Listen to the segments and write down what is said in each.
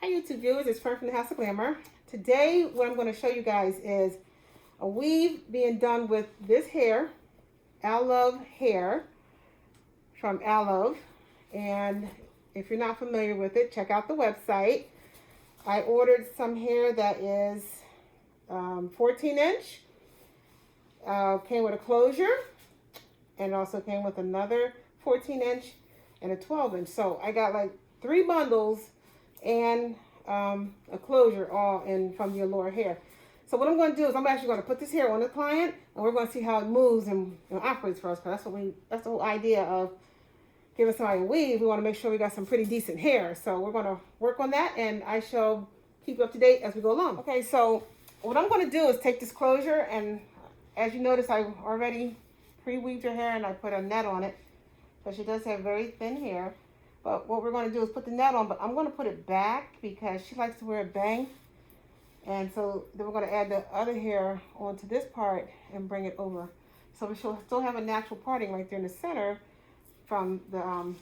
Hi YouTube viewers, it's Fern from the House of Glamour. Today what I'm going to show you guys is a weave being done with this hair, Allove hair from Allove. And if you're not familiar with it, check out the website. I ordered some hair that is 14 inch. Came with a closure and also came with another 14 inch and a 12 inch. So I got like 3 bundles and a closure all in from the Allove hair. So what I'm going to do is I'm actually going to put this hair on the client, and we're going to see how it moves and operates for us. Because that's the whole idea of giving somebody a weave. We want to make sure we got some pretty decent hair. So we're going to work on that, and I shall keep you up to date as we go along. Okay, so what I'm going to do is take this closure, and as you notice, I already pre-weaved her hair and I put a net on it. So she does have very thin hair. But what we're going to do is put the net on, but I'm going to put it back because she likes to wear a bang. And so then we're going to add the other hair onto this part and bring it over. So she'll still have a natural parting right there in the center from the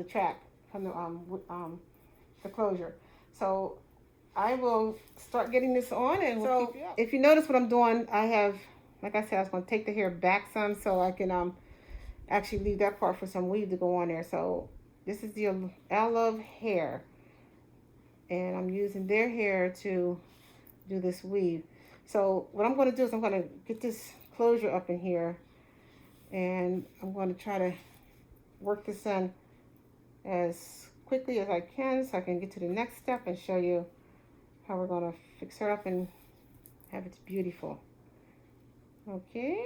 track, from the closure. So I will start getting this on, and we'll keep you up. If you notice what I'm doing, I have, like I said, I was going to take the hair back some so I can actually leave that part for some weave to go on there. So this is the Allove hair, and I'm using their hair to do this weave. So what I'm going to do is I'm going to get this closure up in here, and I'm going to try to work this in as quickly as I can so I can get to the next step and show you how we're going to fix her up and have it beautiful. Okay.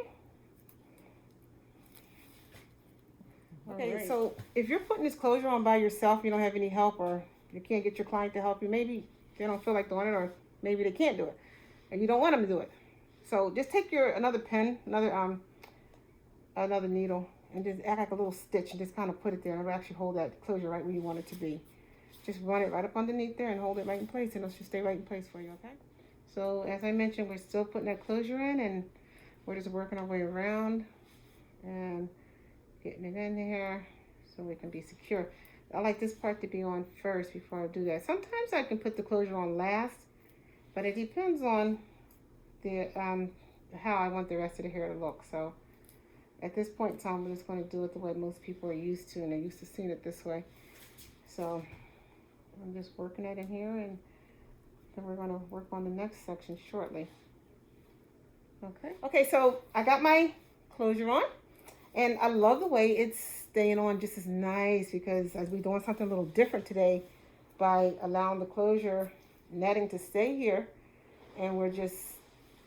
Okay, right. So if you're putting this closure on by yourself, you don't have any help, or you can't get your client to help you, maybe they don't feel like doing it, or maybe they can't do it, and you don't want them to do it. So just take another pen, another needle, and just act like a little stitch and just kind of put it there, and it'll actually hold that closure right where you want it to be. Just run it right up underneath there and hold it right in place, and it'll just stay right in place for you, okay? So as I mentioned, we're still putting that closure in, and we're just working our way around and getting it in there so we can be secure. I like this part to be on first before I do that. Sometimes I can put the closure on last, but it depends on the how I want the rest of the hair to look. So at this point in time, I'm just going to do it the way most people are used to, and they're used to seeing it this way. So I'm just working it in here, and then we're going to work on the next section shortly. Okay, so I got my closure on. And I love the way it's staying on just as nice, because as we're doing something a little different today by allowing the closure netting to stay here, and we're just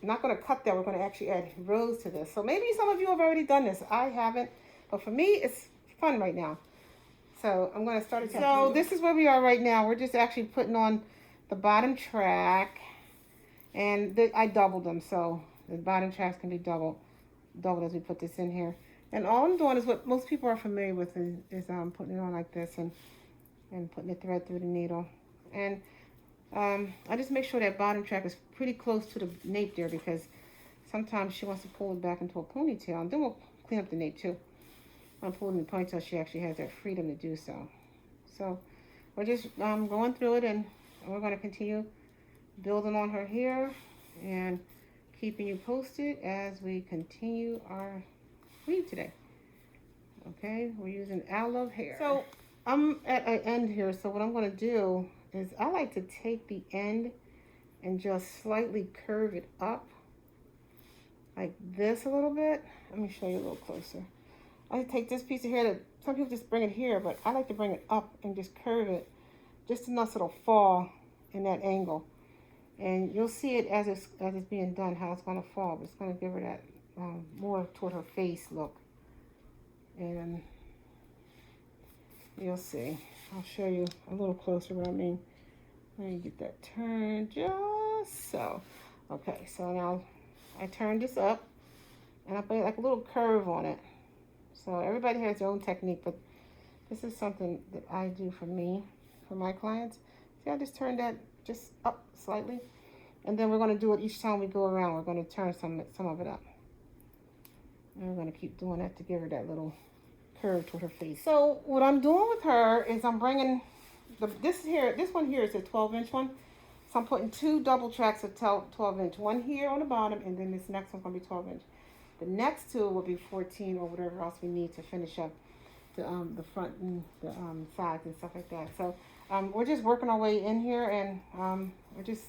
not going to cut that. We're going to actually add rows to this. So maybe some of you have already done this. I haven't, but for me, it's fun right now. So I'm going to start it. So this is where we are right now. We're just actually putting on the bottom track, and I doubled them, so the bottom tracks can be doubled as we put this in here. And all I'm doing is what most people are familiar with, is putting it on like this and putting the thread through the needle. And I just make sure that bottom track is pretty close to the nape there, because sometimes she wants to pull it back into a ponytail. And then we'll clean up the nape too. I'm pulling the ponytail, she actually has that freedom to do so. So we're just going through it, and we're going to continue building on her hair and keeping you posted as we continue our weave today. Okay, we're using Allove hair. So I'm at an end here, so what I'm going to do is I like to take the end and just slightly curve it up like this a little bit. Let me show you a little closer. I take this piece of hair that some people just bring it here, but I like to bring it up and just curve it just enough so it'll fall in that angle. And you'll see it as it's being done, how it's going to fall. But it's going to give her that more toward her face look. And you'll see. I'll show you a little closer what I mean. Let me get that turned just so. Okay, so now I turn this up, and I put like a little curve on it. So everybody has their own technique, but this is something that I do for me, for my clients. See, I just turned that just up slightly, and then we're going to do it each time we go around. We're going to turn some of it up, and we're going to keep doing that to give her that little curve toward her face. So what I'm doing with her is I'm bringing This one here is a 12-inch one. So I'm putting two double tracks of 12-inch. One here on the bottom, and then this next one's gonna be 12-inch. The next two will be 14 or whatever else we need to finish up the front and the sides and stuff like that. So we're just working our way in here, and we're just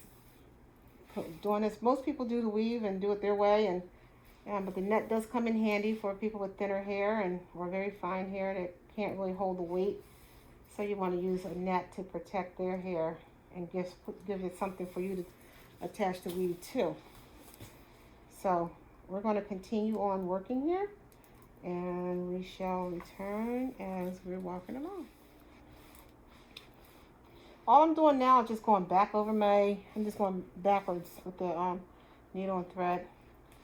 doing this. Most people do the weave and do it their way, and but the net does come in handy for people with thinner hair and or very fine hair that can't really hold the weight. So you want to use a net to protect their hair and give it something for you to attach the weave to. So we're going to continue on working here, and we shall return as we're walking along. All I'm doing now is just going back over I'm just going backwards with the needle and thread.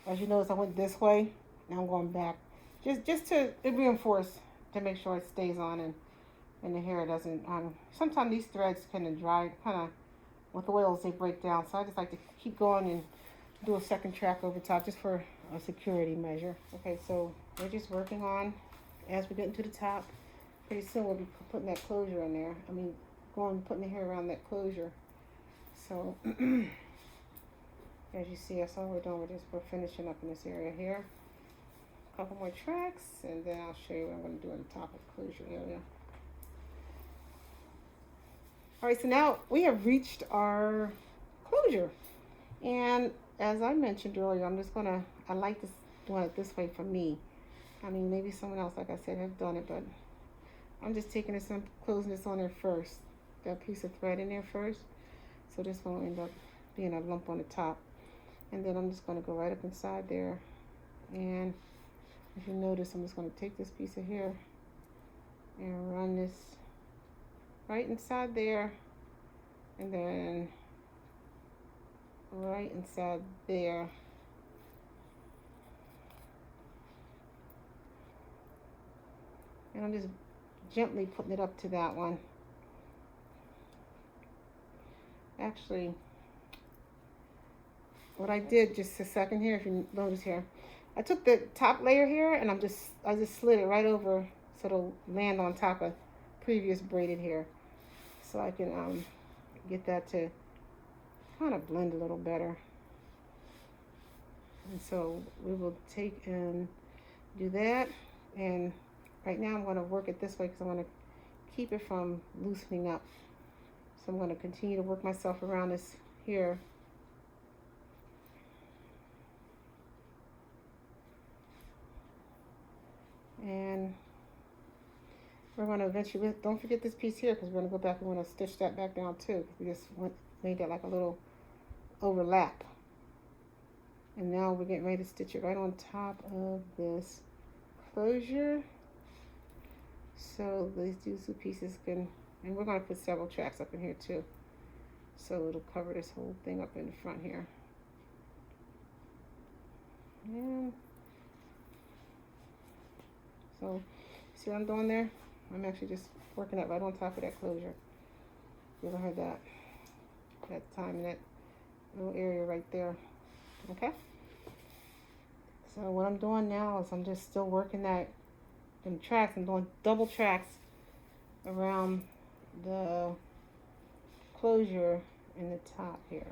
As you notice, I went this way, now I'm going back. Just to reinforce, to make sure it stays on and the hair doesn't, sometimes these threads kind of dry, kind of, with oils, they break down. So I just like to keep going and do a second track over top just for a security measure. Okay, so we're just working on, as we get into the top, pretty soon we'll be putting that closure in there. Putting the hair around that closure. So, as you see, that's all we're doing. We're finishing up in this area here. A couple more tracks, and then I'll show you what I'm going to do on the top of the closure area. All right, so now we have reached our closure. And as I mentioned earlier, I like this, doing it this way for me. Maybe someone else, like I said, have done it, but I'm just taking this and closing this on there first. That piece of thread in there first. So this won't end up being a lump on the top. And then I'm just going to go right up inside there. And if you notice, I'm just going to take this piece of hair and run this right inside there. And then right inside there. And I'm just gently putting it up to that one. Actually, what I did just a second here, if you notice here, I took the top layer here and I just slid it right over so it'll land on top of previous braided hair, so I can get that to kind of blend a little better. And so we will take and do that. And right now I'm going to work it this way because I want to keep it from loosening up. So I'm going to continue to work myself around this here. And we're going to eventually, don't forget this piece here, because we're going to go back and we're going to stitch that back down too. We just made that like a little overlap. And now we're getting ready to stitch it right on top of this closure. So these two pieces can, and we're going to put several tracks up in here too. So it'll cover this whole thing up in the front here. And so, see what I'm doing there? I'm actually just working that right on top of that closure. You ever heard that time in that little area right there? Okay? So what I'm doing now is I'm just still working that in tracks. I'm doing double tracks around the closure in the top here.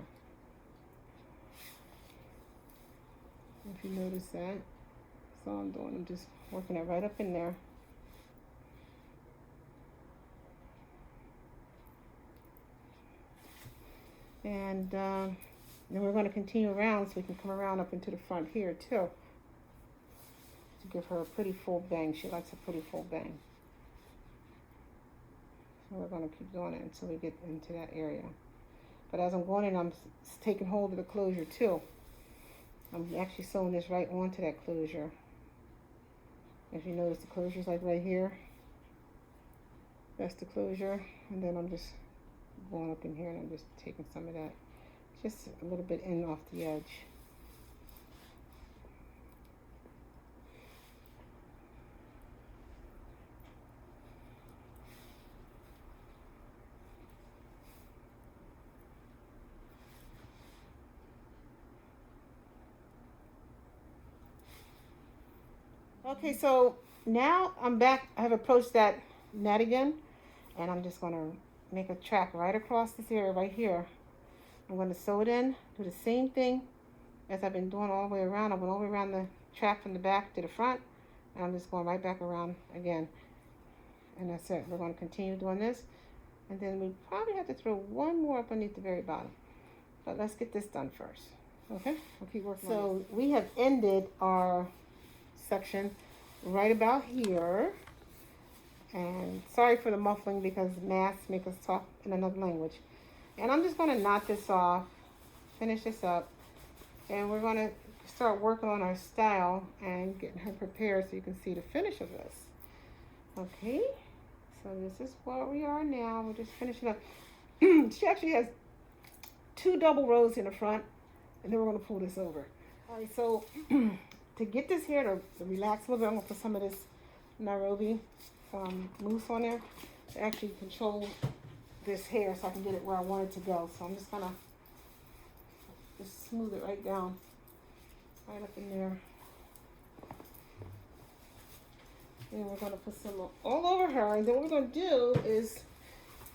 If you notice that, that's all I'm doing. I'm just working it right up in there. And then we're going to continue around so we can come around up into the front here too, to give her a pretty full bang. She likes a pretty full bang. So we're going to keep doing it until we get into that area. But as I'm going in, I'm taking hold of the closure too. I'm actually sewing this right onto that closure. If you notice, the closure's like right here. That's the closure. And then I'm just going up in here and I'm just taking some of that, just a little bit in off the edge. Okay, so now I'm back. I have approached that net again, and I'm just going to make a track right across this area right here. I'm going to sew it in, do the same thing as I've been doing all the way around. I went all the way around the track from the back to the front, and I'm just going right back around again. And that's it. We're going to continue doing this, and then we probably have to throw one more up underneath the very bottom. But let's get this done first. Okay? We'll keep working on this. So we have ended our section right about here. And sorry for the muffling because masks make us talk in another language. And I'm just going to knot this off, finish this up, and we're going to start working on our style and getting her prepared so you can see the finish of this. Okay, so this is where we are now. We're just finishing up. She actually has 2 double rows in the front, and then we're going to pull this over. All right, so to get this hair to relax a little bit, I'm going to put some of this Nairobi mousse on there to actually control this hair so I can get it where I want it to go. So I'm just going to just smooth it right down, right up in there. And we're going to put some all over her. And then what we're going to do is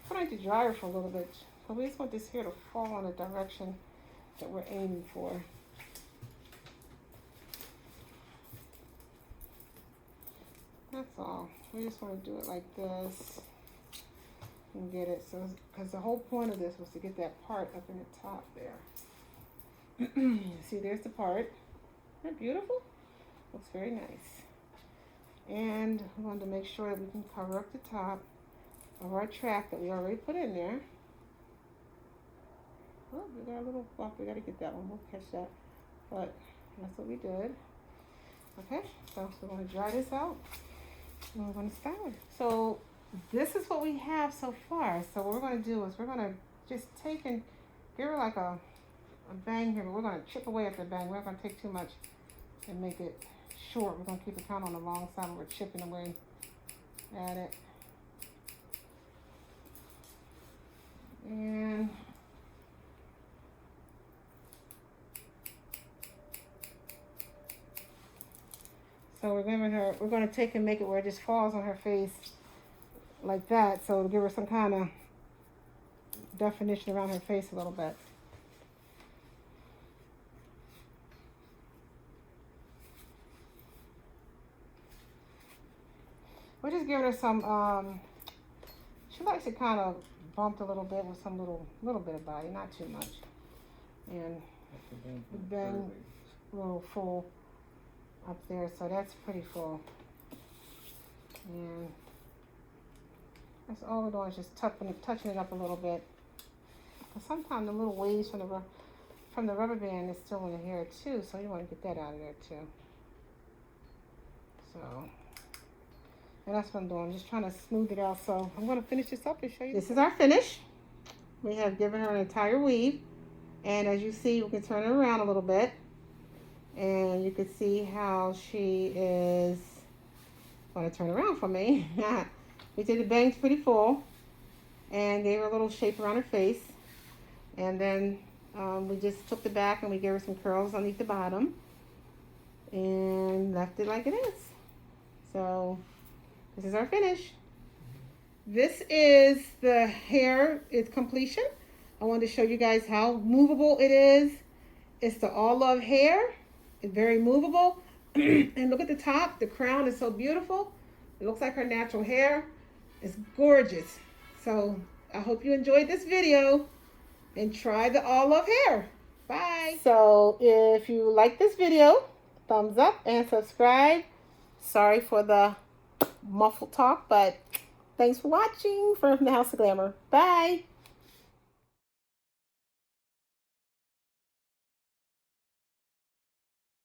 put her to dry her for a little bit. But we just want this hair to fall in the direction that we're aiming for. That's all. We just want to do it like this and get it. So, because the whole point of this was to get that part up in the top there. See, there's the part. Isn't that beautiful? Looks very nice. And we wanted to make sure that we can cover up the top of our track that we already put in there. Oh, we got a little bump. We got to get that one. We'll catch that. But that's what we did. Okay, so we're going to dry this out. And we're going to style it. So this is what we have so far. So what we're going to do is we're going to just take and give her like a bang here. But we're going to chip away at the bang. We're not going to take too much and make it short. We're going to keep it kind of on the long side where we're chipping away at it. And so we're going to take and make it where it just falls on her face like that. So it'll give her some kind of definition around her face a little bit. We're just giving her some, she likes it kind of bumped a little bit with some little bit of body, not too much. And the bang a little full up there, so that's pretty full. And that's all we're doing is just touching it up a little bit. But sometimes the little waves from the rubber band is still in the hair too, so you want to get that out of there too. So, and that's what I'm doing, just trying to smooth it out. So I'm going to finish this up and show you. This is our finish. We have given her an entire weave, and as you see, we can turn it around a little bit. And you can see how she is going to turn around for me. We did the bangs pretty full and gave her a little shape around her face. And then we just took the back and we gave her some curls underneath the bottom and left it like it is. So this is our finish. This is the hair, its completion. I wanted to show you guys how movable it is. It's the Allove hair. It's very movable. And look at the top. The crown is so beautiful. It looks like her natural hair. It's gorgeous. So I hope you enjoyed this video and try the Allove hair. Bye. So if you like this video, thumbs up and subscribe. Sorry for the muffled talk, but thanks for watching from the House of Glamour. Bye.